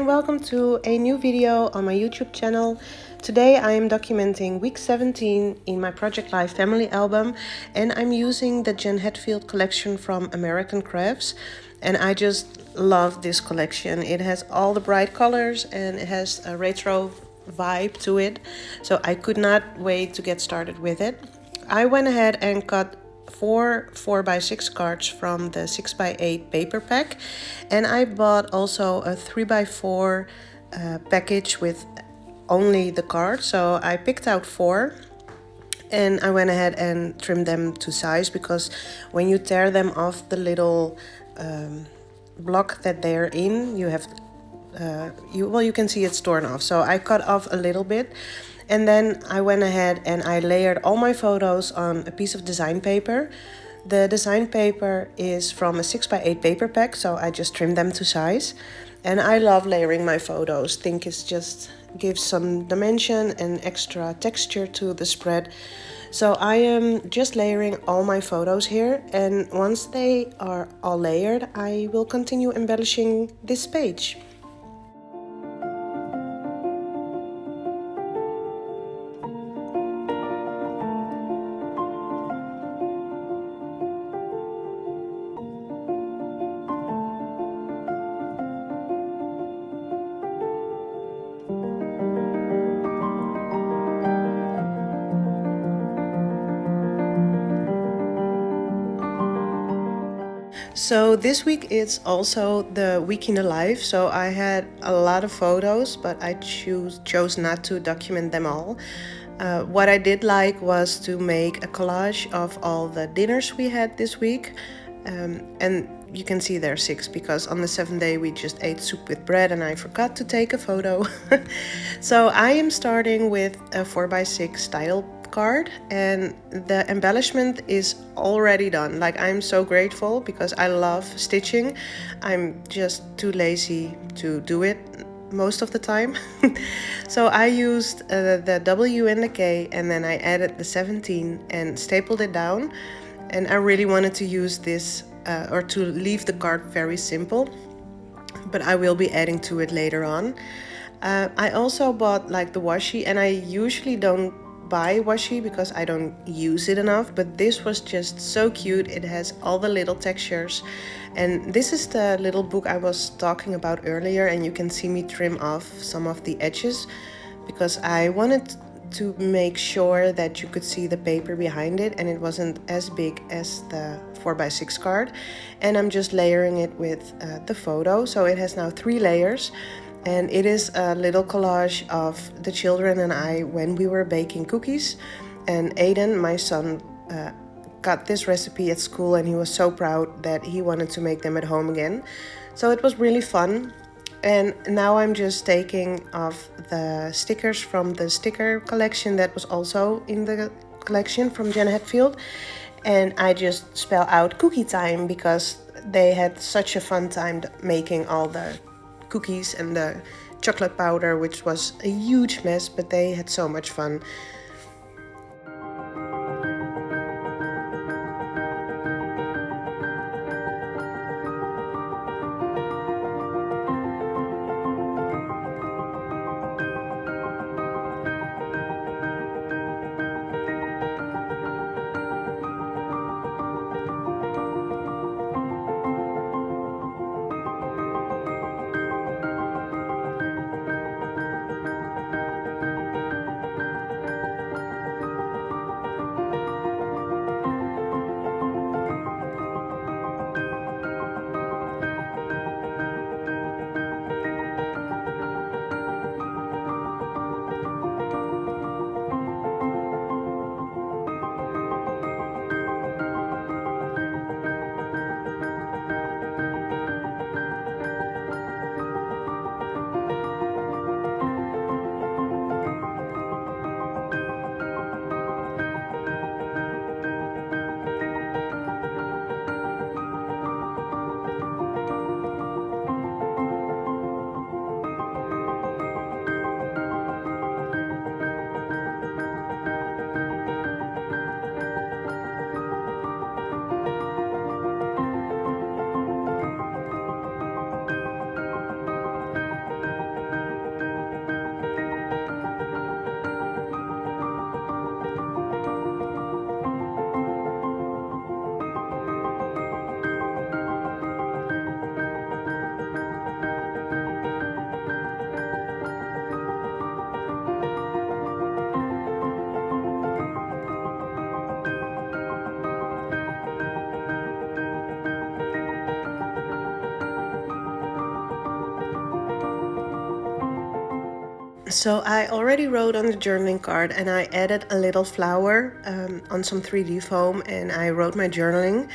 and welcome to a new video on my YouTube channel. Today I am documenting week 17 in my Project Life family album, and I'm using the Jen Hadfield collection from American Crafts, and I just love this collection. It has all the bright colors and it has a retro vibe to it, so I could not wait to get started with it. I went ahead and cut four 4x6 cards from the 6x8 paper pack, and I bought also a 3x4 package with only the cards. So I picked out four and I went ahead and trimmed them to size, because when you tear them off the little block that they're in, you have you can see it's torn off. So I cut off a little bit, and then I went ahead and I layered all my photos on a piece of design paper. The design paper is from a 6x8 paper pack, so I just trimmed them to size. And I love layering my photos. Think it just gives some dimension and extra texture to the spread. So I am just layering all my photos here, and once they are all layered, I will continue embellishing this page. So this week is also the week in the life, so I had a lot of photos, but I chose not to document them all. What I did like was to make a collage of all the dinners we had this week, and you can see there are 6, because on the 7th day we just ate soup with bread and I forgot to take a photo. So I am starting with a 4x6 title card, and the embellishment is already done. Like, I'm so grateful because I love stitching. I'm just too lazy to do it most of the time. So I used the W and the K, and then I added the 17 and stapled it down. And I really wanted to use this or to leave the card very simple, but I will be adding to it later on. I also bought like the washi, and I usually don't buy washi because I don't use it enough, but this was just so cute. It has all the little textures, and this is the little book I was talking about earlier, and you can see me trim off some of the edges because I wanted to make sure that you could see the paper behind it, and it wasn't as big as the 4x6 card. And I'm just layering it with the photo, so it has now 3 layers. And it is a little collage of the children and I when we were baking cookies. And Aiden, my son, got this recipe at school, and he was so proud that he wanted to make them at home again. So it was really fun. And now I'm just taking off the stickers from the sticker collection that was also in the collection from Jen Hadfield. And I just spell out cookie time because they had such a fun time making all the cookies and the chocolate powder, which was a huge mess, but they had so much fun. So I already wrote on the journaling card and I added a little flower on some 3D foam and I wrote my journaling.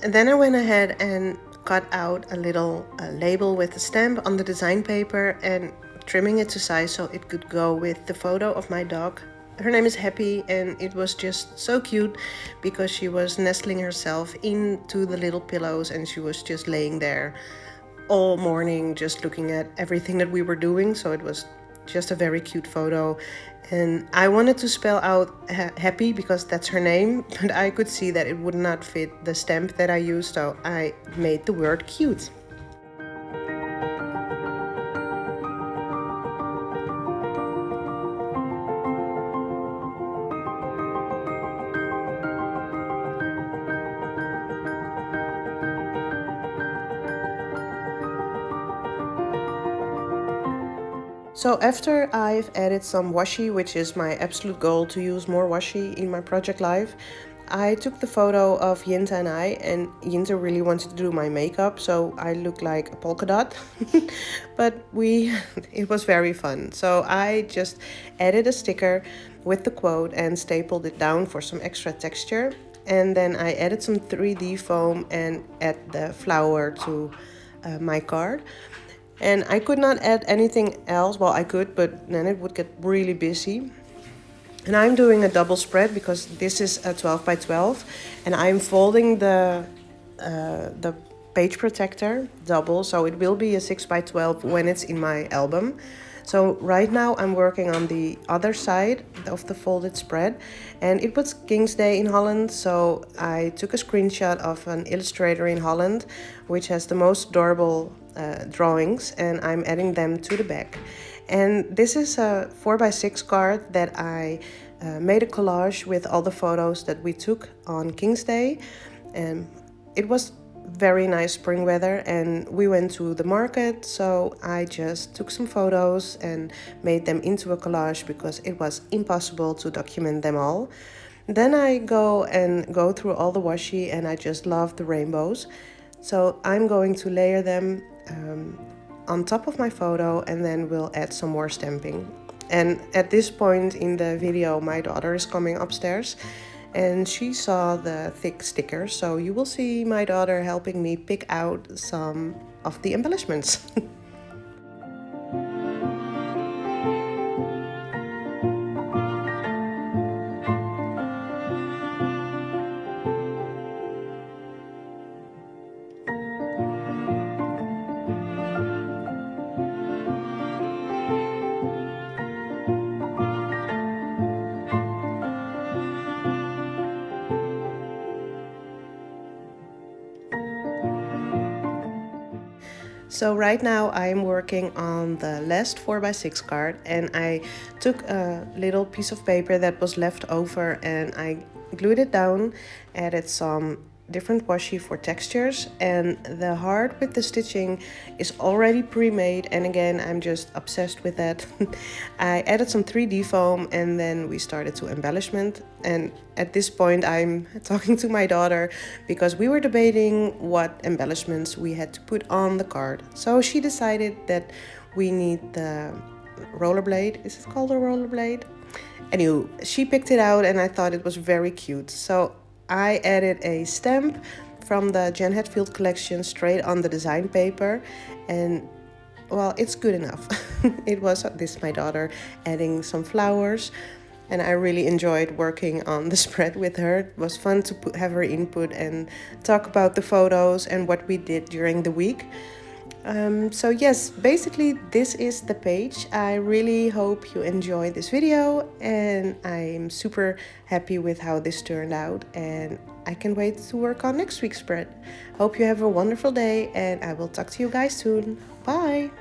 And then I went ahead and cut out a little label with a stamp on the design paper and trimming it to size so it could go with the photo of my dog. Her name is Happy, and it was just so cute because she was nestling herself into the little pillows and she was just laying there all morning just looking at everything that we were doing. So it was just a very cute photo. And I wanted to spell out Happy because that's her name, but I could see that it would not fit the stamp that I used, so I made the word cute. So after I've added some washi, which is my absolute goal to use more washi in my project life, I took the photo of Yinta and I, and Yinta really wanted to do my makeup, so I look like a polka dot. But it was very fun. So I just added a sticker with the quote and stapled it down for some extra texture. And then I added some 3D foam and add the flower to my card. And I could not add anything else. Well, I could, but then it would get really busy. And I'm doing a double spread because this is a 12 by 12, and I'm folding the page protector double, so it will be a 6 by 12 when it's in my album. So right now I'm working on the other side of the folded spread, and it was King's Day in Holland, so I took a screenshot of an illustrator in Holland which has the most adorable drawings, and I'm adding them to the back. And this is a 4x6 card that I made a collage with all the photos that we took on King's Day. And it was very nice spring weather and we went to the market, so I just took some photos and made them into a collage because it was impossible to document them all. Then I go through all the washi, and I just love the rainbows. So I'm going to layer them on top of my photo, and then we'll add some more stamping. And at this point in the video, my daughter is coming upstairs and she saw the thick stickers, so you will see my daughter helping me pick out some of the embellishments. So right now I'm working on the last 4x6 card, and I took a little piece of paper that was left over and I glued it down, added some different washi for textures, and the heart with the stitching is already pre-made, and again I'm just obsessed with that. I added some 3D foam and then we started to embellishment, and at this point I'm talking to my daughter because we were debating what embellishments we had to put on the card. So she decided that we need the rollerblade. Is it called a rollerblade? Anywho, she picked it out and I thought it was very cute. So I added a stamp from the Jen Hadfield collection straight on the design paper, and well, it's good enough. It was this my daughter adding some flowers, and I really enjoyed working on the spread with her. It was fun to have her input and talk about the photos and what we did during the week. So yes, basically this is the page. I really hope you enjoy this video, and I'm super happy with how this turned out, and I can't wait to work on next week's spread. Hope you have a wonderful day, and I will talk to you guys soon. Bye!